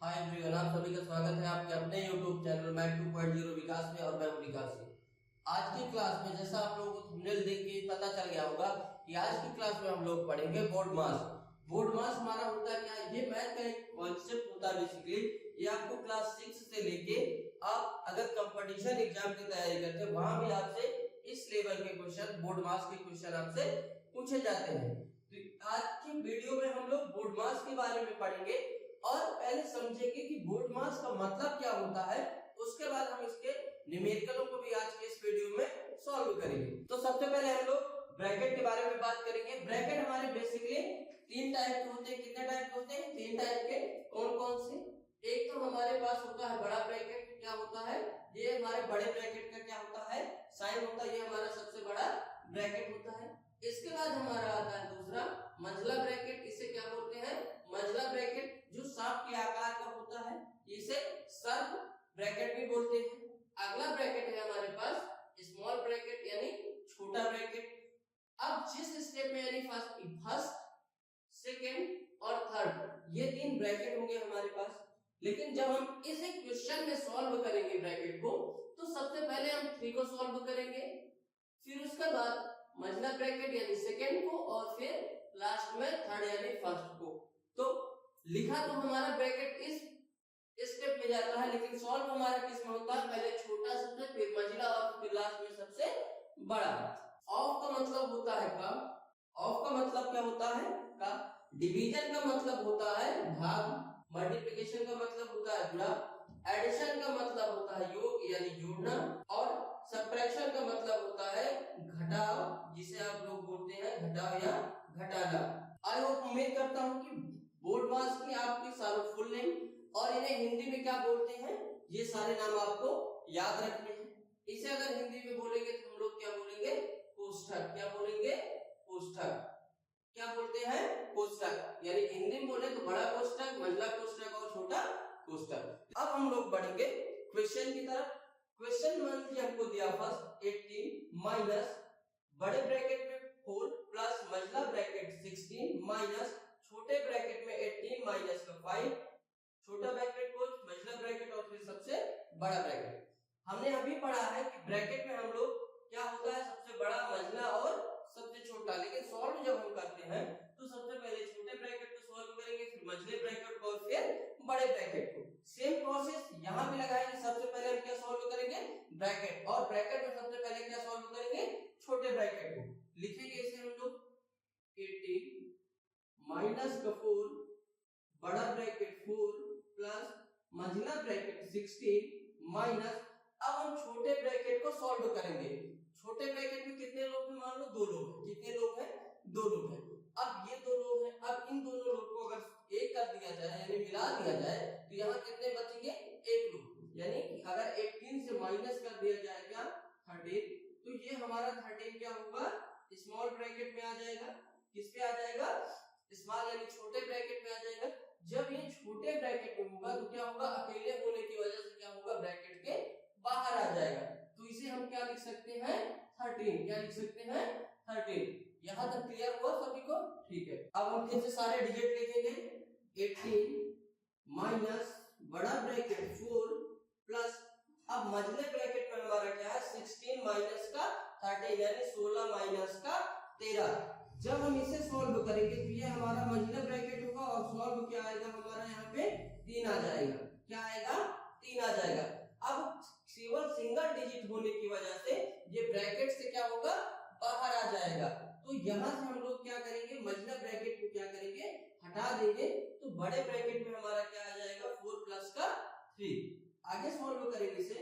Hi everyone, आप सभी का स्वागत है आपके अपने YouTube चैनल मैथ 2.0 विकास में। और मैं हूं विकास सिंह। आज की क्लास में जैसा आप लोगों को थंबनेल देख के पता चल गया होगा कि आज की क्लास में हम लोग पढ़ेंगे बोर्ड मास। बोर्ड मास हमारा होता क्या है? ये मैथ का एक कॉन्सेप्ट होता है बेसिकली। ये आपको क्लास 6 से लेके आप अगर कंपटीशन एग्जाम की तैयारी करते हैं वहां भी आपसे इस लेवल के क्वेश्चन, बोर्ड मास के क्वेश्चन आपसे पूछे जाते हैं। तो आज की वीडियो में हम लोग बोर्ड मास के बारे में पढ़ेंगे और पहले समझेंगे कि बोर्ड मास का मतलब क्या होता है। उसके बाद हम इसके न्यूमेरिकलों को भी आज के इस वीडियो में सॉल्व करेंगे। तो सबसे पहले हम लोग ब्रैकेट के बारे में बात करेंगे। ब्रैकेट हमारे बेसिकली तीन टाइप के होते हैं। कितने टाइप के होते हैं? तीन टाइप के। कौन कौन से? एक तो हमारे पास होता है बड़ा ब्रैकेट। क्या होता है? ये हमारे बड़े ब्रैकेट का क्या होता है? साइन होता है। ये हमारा सबसे बड़ा ब्रैकेट होता है। इसके बाद हमारा आता है दूसरा मंझला ब्रैकेट। इसे क्या बोलते हैं? मंझला ब्रैकेट, जो सांप के आकार का होता है। इसे सर्प ब्रैकेट भी बोलते हैं। अगला ब्रैकेट है हमारे पास स्मॉल ब्रैकेट यानी छोटा ब्रैकेट। अब जिस स्टेप में यानी फर्स्ट, सेकंड और थर्ड, ये तीन ब्रैकेट होंगे हमारे पास। लेकिन जब हम इस क्वेश्चन में सॉल्व करेंगे ब्रैकेट को, तो सबसे पहले हम 3 को सॉल्व करेंगे, फिर उसके बाद मंझला ब्रैकेट यानी सेकंड को, और फिर लास्ट में थर्ड यानी फर्स्ट को। तो लिखा तो हमारा ब्रैकेट इस स्टेप में जाता है, लेकिन सॉल्व हमारा किस में होता है? पहले छोटा सबसे, फिर मंझला और फिर लास्ट में सबसे बड़ा। ऑफ का मतलब होता है का। ऑफ का मतलब क्या होता है? का। डिवीजन का मतलब होता है भाग। मल्टीप्लिकेशन का मतलब होता है गुणा। एडिशन का मतलब होता है योग यानी जोड़ना। और सबट्रैक्शन का मतलब होता है घटाव, जिसे आप लोग बोलते हैं घटाव या घटाना। आई होप, उम्मीद करता हूं कि बोर्ड मास की आपकी सारे फुल नेम और इन्हें हिंदी में क्या बोलते हैं, ये सारे नाम आपको याद रखने हैं। इसे अगर हिंदी में बोलेंगे तो हम लोग क्या बोलेंगे? कोष्ठक। क्या बोलेंगे? कोष्ठक। क्या बोलते हैं? कोष्ठक। यानी हिंदी में बोले तो बड़ा कोष्ठक, मंझला कोष्ठक और छोटा कोष्ठक। अब हम लोग बढ़ेंगे क्वेश्चन की तरफ। क्वेश्चन मंथ हमको दिया फर्स्ट 18 माइनस बड़े ब्रैकेट में 4 प्लस मंझला ब्रैकेट 16 माइनस छोटे ब्रैकेट में 18 माइनस का 5, छोटा ब्रैकेट को मंझला ब्रैकेट और फिर सबसे बड़ा ब्रैकेट। हमने अभी पढ़ा है कि ब्रैकेट में हम लोग क्या होता है? सबसे बड़ा, मंझला और सबसे छोटा। लेकिन सॉल्व जब हम करते हैं तो सबसे पहले छोटे ब्रैकेट को सॉल्व करेंगे, फिर मंझले ब्रैकेट को और फिर बड़े ब्रैकेट को। सेम प्रोसेस यहां भी लगाएंगे। सबसे पहले हम क्या सॉल्व करेंगे? ब्रैकेट। और ब्रैकेट में सबसे पहले क्या सॉल्व करेंगे? छोटे ब्रैकेट को। लिखेंगे इसे हम लोग 18 माइनस का 4 बड़ा ब्रैकेट 4 प्लस मंझला ब्रैकेट 16 माइनस। अब हम छोटे ब्रैकेट को सॉल्व करेंगे। छोटे ब्रैकेट में कितने लोग हैं? मान लो 2 लोग हैं। कितने लोग हैं? 2 लोग हैं। अब ये 2 लोग हैं। अब इन दोनों लोग को अगर एक कर दिया जाए यानी मिला दिया जाए तो यहाँ कितने बचेंगे? 1 लोग। यानी अगर 18 से माइनस कर दिया जाए क्या? 13, तो ये हमारा 13 क्या होगा? स्मॉल ब्रैकेट में आ जाएगा। किस पे आ जाएगा? स्मॉल यानी छोटे ब्रैकेट में आ जाएगा। जब ये छोटे ब्रैकेट में होगा तो क्या होगा? अकेले होने की वजह से क्या होगा? ब्रैकेट के बाहर आ जाएगा। तो इसे हम क्या लिख सकते हैं? 13। क्या लिख सकते हैं? 13। यहां तक क्लियर हुआ सभी को? ठीक है। अब हम फिर से सारे डिजिट लिखेंगे। 18 माइनस बड़ा ब्रैकेट 4 प्लस, अब मंझले ब्रैकेट में हमारा क्या है? 16 माइनस का 13 यानी 16 माइनस का 13। जब हम इसे सॉल्व करेंगे तो ये हमारा मंझला ब्रैकेट होगा और सॉल्व क्या आएगा हमारा? यहाँ पे 3 आ जाएगा। क्या आएगा? 3 आ जाएगा। अब केवल सिंगल डिजिट होने की वजह से ये ब्रैकेट से क्या होगा? बाहर आ जाएगा। तो यहां से हम लोग क्या करेंगे? मंझला ब्रैकेट को क्या करेंगे? हटा देंगे। तो बड़े ब्रैकेट में हमारा क्या आ जाएगा? 4 प्लस का 3। आगे सॉल्व करेंगे इसे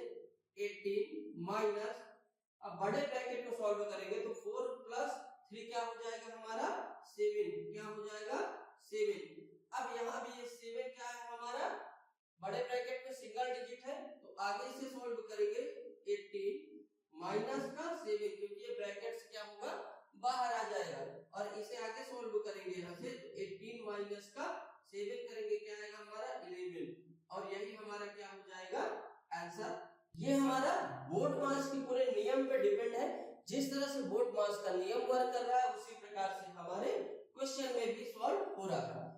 18 माइनस, अब बड़े ब्रैकेट को सॉल्व करेंगे तो 4 प्लस 3 क्या हो जाएगा हमारा? 7। क्या हो जाएगा? 7। अब यहाँ भी ये 7 क्या है हमारा? बड़े ब्रैकेट में सिंगल डिजिट है, तो आगे इसे सॉल्व करेंगे 18 माइनस का 7, क्योंकि ये ब्रैकेट से क्या होगा? बाहर आ जाएगा। और इसे आगे सॉल्व करेंगे यहाँ से 18 माइनस का 7 करेंगे, क्या आएगा हमारा? 11। और यही हमारा क्या हो जाएगा? आंसर। ये हमारा बोर्ड मास के पूरे नियम पे डिपेंड है। जिस तरह से बोर्ड मास का नियम वर्क कर रहा है उसी प्रकार से हमारे क्वेश्चन में भी सॉल्व हो रहा है।